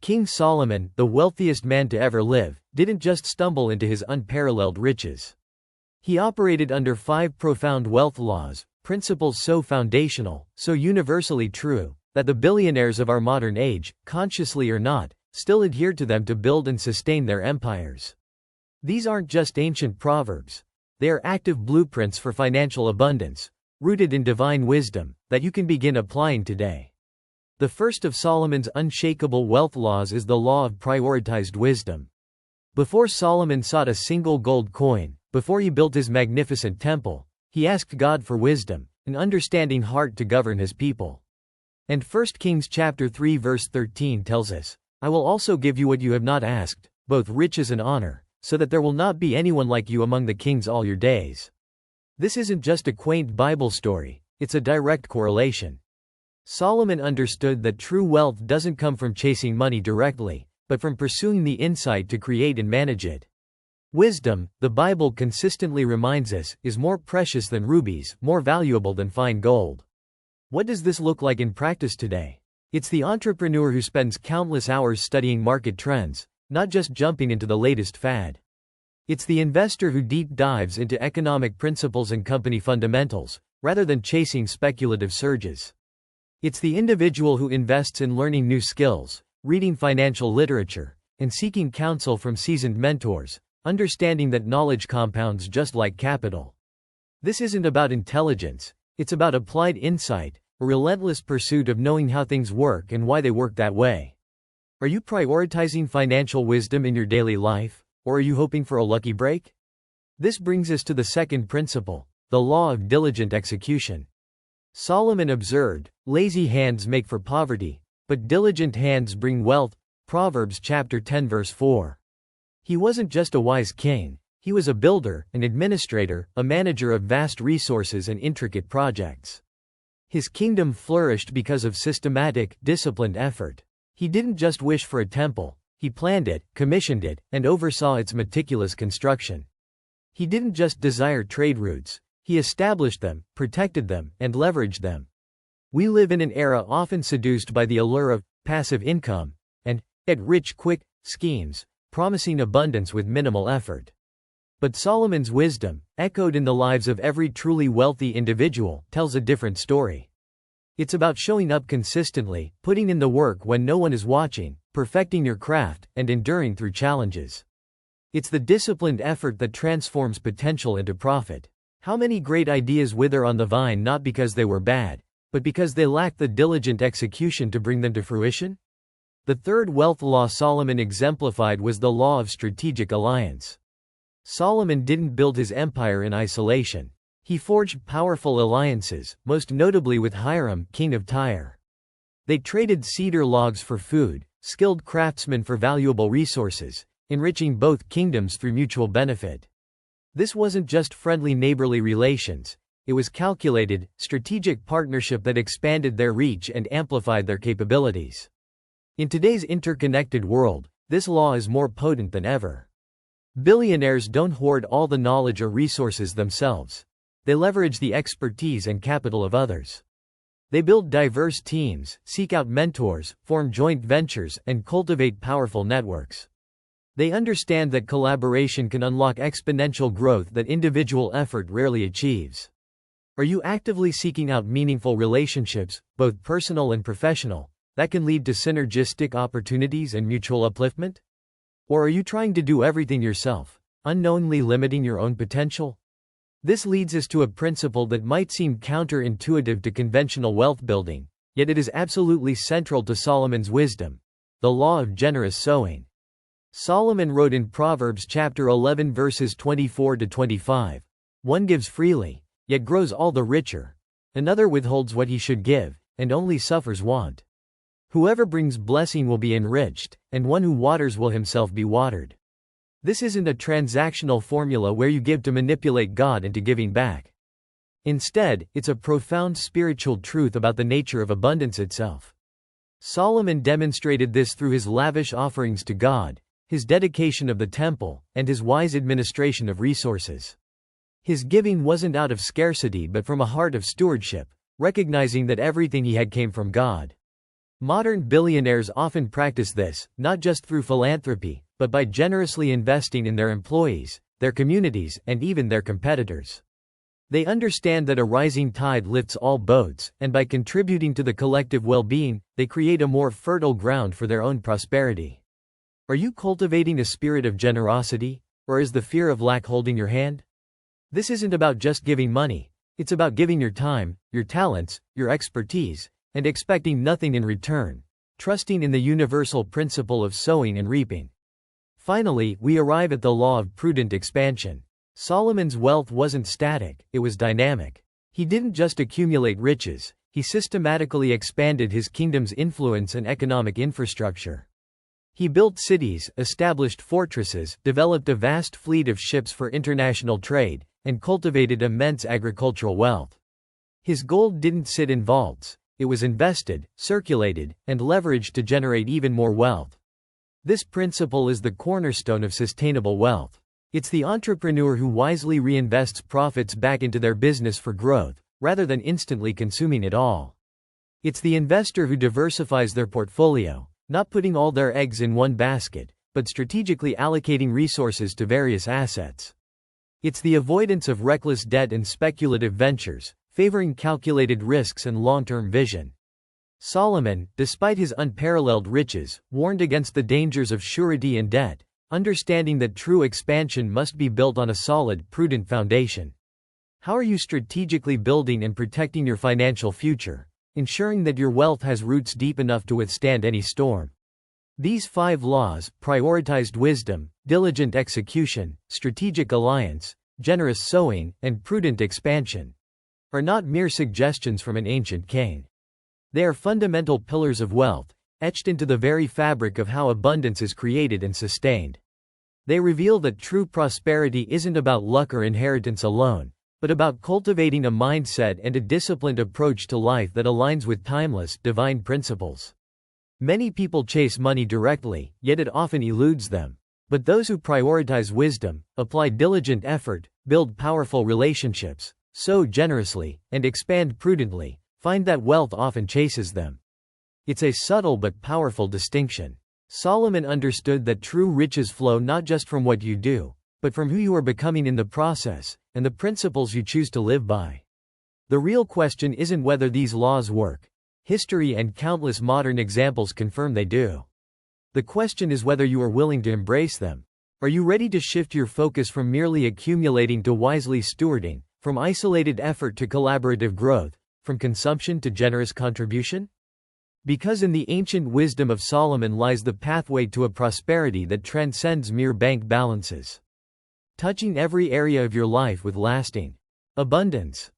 King Solomon, the wealthiest man to ever live, didn't just stumble into his unparalleled riches. He operated under 5 profound wealth laws, principles so foundational, so universally true, that the billionaires of our modern age, consciously or not, still adhere to them to build and sustain their empires. These aren't just ancient proverbs. They are active blueprints for financial abundance, rooted in divine wisdom, that you can begin applying today. The first of Solomon's unshakable wealth laws is the law of prioritized wisdom. Before Solomon sought a single gold coin, before he built his magnificent temple, he asked God for wisdom, an understanding heart to govern his people. And 1 Kings chapter 3 verse 13 tells us, "I will also give you what you have not asked, both riches and honor, so that there will not be anyone like you among the kings all your days." This isn't just a quaint Bible story, it's a direct correlation. Solomon understood that true wealth doesn't come from chasing money directly, but from pursuing the insight to create and manage it. Wisdom, the Bible consistently reminds us, is more precious than rubies, more valuable than fine gold. What does this look like in practice today? It's the entrepreneur who spends countless hours studying market trends, not just jumping into the latest fad. It's the investor who deep dives into economic principles and company fundamentals, rather than chasing speculative surges. It's the individual who invests in learning new skills, reading financial literature, and seeking counsel from seasoned mentors, understanding that knowledge compounds just like capital. This isn't about intelligence, it's about applied insight, a relentless pursuit of knowing how things work and why they work that way. Are you prioritizing financial wisdom in your daily life, or are you hoping for a lucky break? This brings us to the second principle, the law of diligent execution. Solomon observed, "Lazy hands make for poverty, but diligent hands bring wealth." Proverbs chapter 10 verse 4. He wasn't just a wise king, he was a builder, an administrator, a manager of vast resources and intricate projects. His kingdom flourished because of systematic, disciplined effort. He didn't just wish for a temple, he planned it, commissioned it, and oversaw its meticulous construction. He didn't just desire trade routes, he established them, protected them, and leveraged them. We live in an era often seduced by the allure of passive income and get rich quick schemes, promising abundance with minimal effort. But Solomon's wisdom, echoed in the lives of every truly wealthy individual, tells a different story. It's about showing up consistently, putting in the work when no one is watching, perfecting your craft, and enduring through challenges. It's the disciplined effort that transforms potential into profit. How many great ideas wither on the vine not because they were bad, but because they lacked the diligent execution to bring them to fruition? The third wealth law Solomon exemplified was the law of strategic alliance. Solomon didn't build his empire in isolation. He forged powerful alliances, most notably with Hiram, king of Tyre. They traded cedar logs for food, skilled craftsmen for valuable resources, enriching both kingdoms through mutual benefit. This wasn't just friendly neighborly relations, it was calculated, strategic partnership that expanded their reach and amplified their capabilities. In today's interconnected world, this law is more potent than ever. Billionaires don't hoard all the knowledge or resources themselves. They leverage the expertise and capital of others. They build diverse teams, seek out mentors, form joint ventures, and cultivate powerful networks. They understand that collaboration can unlock exponential growth that individual effort rarely achieves. Are you actively seeking out meaningful relationships, both personal and professional, that can lead to synergistic opportunities and mutual upliftment? Or are you trying to do everything yourself, unknowingly limiting your own potential? This leads us to a principle that might seem counterintuitive to conventional wealth building, yet it is absolutely central to Solomon's wisdom: the law of generous sowing. Solomon wrote in Proverbs chapter 11 verses 24 to 25, "One gives freely, yet grows all the richer. Another withholds what he should give, and only suffers want. Whoever brings blessing will be enriched, and one who waters will himself be watered." This isn't a transactional formula where you give to manipulate God into giving back. Instead, it's a profound spiritual truth about the nature of abundance itself. Solomon demonstrated this through his lavish offerings to God, his dedication of the temple, and his wise administration of resources. His giving wasn't out of scarcity but from a heart of stewardship, recognizing that everything he had came from God. Modern billionaires often practice this, not just through philanthropy, but by generously investing in their employees, their communities, and even their competitors. They understand that a rising tide lifts all boats, and by contributing to the collective well-being, they create a more fertile ground for their own prosperity. Are you cultivating a spirit of generosity, or is the fear of lack holding your hand? This isn't about just giving money, it's about giving your time, your talents, your expertise, and expecting nothing in return, trusting in the universal principle of sowing and reaping. Finally, we arrive at the law of prudent expansion. Solomon's wealth wasn't static, it was dynamic. He didn't just accumulate riches, he systematically expanded his kingdom's influence and economic infrastructure. He built cities, established fortresses, developed a vast fleet of ships for international trade, and cultivated immense agricultural wealth. His gold didn't sit in vaults, it was invested, circulated, and leveraged to generate even more wealth. This principle is the cornerstone of sustainable wealth. It's the entrepreneur who wisely reinvests profits back into their business for growth, rather than instantly consuming it all. It's the investor who diversifies their portfolio, not putting all their eggs in one basket, but strategically allocating resources to various assets. It's the avoidance of reckless debt and speculative ventures, favoring calculated risks and long-term vision. Solomon, despite his unparalleled riches, warned against the dangers of surety and debt, understanding that true expansion must be built on a solid, prudent foundation. How are you strategically building and protecting your financial future, ensuring that your wealth has roots deep enough to withstand any storm? These 5 laws, prioritized wisdom, diligent execution, strategic alliance, generous sowing, and prudent expansion, are not mere suggestions from an ancient king. They are fundamental pillars of wealth, etched into the very fabric of how abundance is created and sustained. They reveal that true prosperity isn't about luck or inheritance alone, but about cultivating a mindset and a disciplined approach to life that aligns with timeless, divine principles. Many people chase money directly, yet it often eludes them. But those who prioritize wisdom, apply diligent effort, build powerful relationships, sow generously, and expand prudently, find that wealth often chases them. It's a subtle but powerful distinction. Solomon understood that true riches flow not just from what you do, but from who you are becoming in the process, and the principles you choose to live by. The real question isn't whether these laws work. History and countless modern examples confirm they do. The question is whether you are willing to embrace them. Are you ready to shift your focus from merely accumulating to wisely stewarding, from isolated effort to collaborative growth, from consumption to generous contribution? Because in the ancient wisdom of Solomon lies the pathway to a prosperity that transcends mere bank balances, touching every area of your life with lasting abundance.